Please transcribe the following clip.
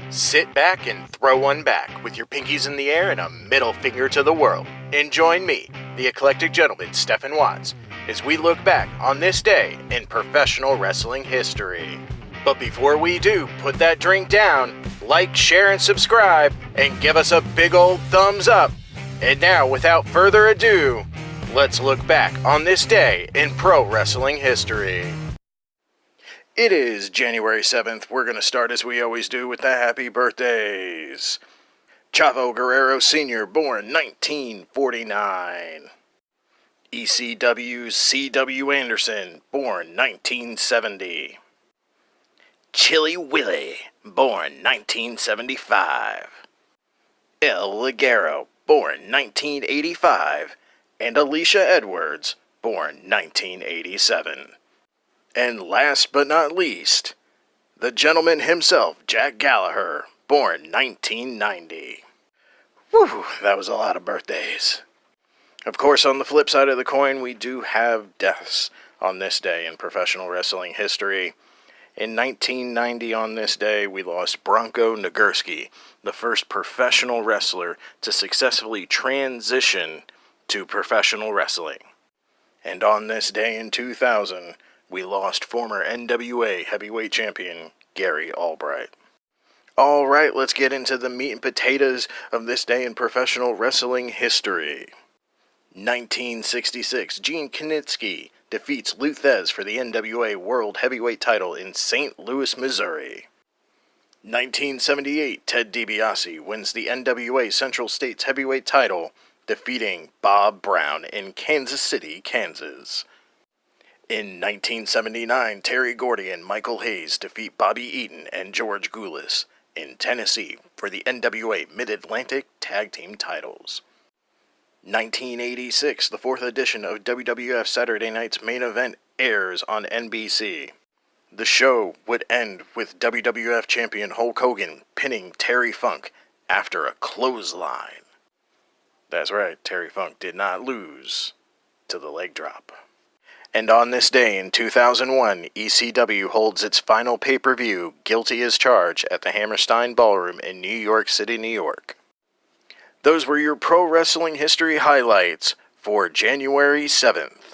Sit back and throw one back with your pinkies in the air and a middle finger to the world. And join me, the eclectic gentleman Stephen Watts, as we look back on this day in professional wrestling history. But before we do, put that drink down, like, share, and subscribe, and give us a big old thumbs up. And now, without further ado, let's look back on this day in pro wrestling history. It is January 7th. We're going to start as we always do with the happy birthdays. Chavo Guerrero Sr., born 1949. ECW's C.W. Anderson, born 1970. Chili Willie, born 1975. El Ligero, born 1985. And Alicia Edwards, born 1987. And last but not least, the gentleman himself, Jack Gallagher, born 1990. Whew, that was a lot of birthdays. Of course, on the flip side of the coin, we do have deaths on this day in professional wrestling history. In 1990 on this day, we lost Bronco Nagurski, the first professional wrestler to successfully transition to professional wrestling. And on this day in 2000, we lost former NWA heavyweight champion Gary Albright. Alright, let's get into the meat and potatoes of this day in professional wrestling history. 1966, Gene Knitsky defeats Lou Thesz for the NWA World Heavyweight title in St. Louis, Missouri. 1978, Ted DiBiase wins the NWA Central States Heavyweight title, defeating Bob Brown in Kansas City, Kansas. In 1979, Terry Gordy and Michael Hayes defeat Bobby Eaton and George Goulas in Tennessee for the NWA Mid-Atlantic Tag Team titles. 1986, the fourth edition of WWF Saturday Night's Main Event airs on NBC. The show would end with WWF champion Hulk Hogan pinning Terry Funk after a clothesline. That's right, Terry Funk did not lose to the leg drop. And on this day in 2001, ECW holds its final pay-per-view, Guilty as Charged, at the Hammerstein Ballroom in New York City, New York. Those were your pro wrestling history highlights for January 7th.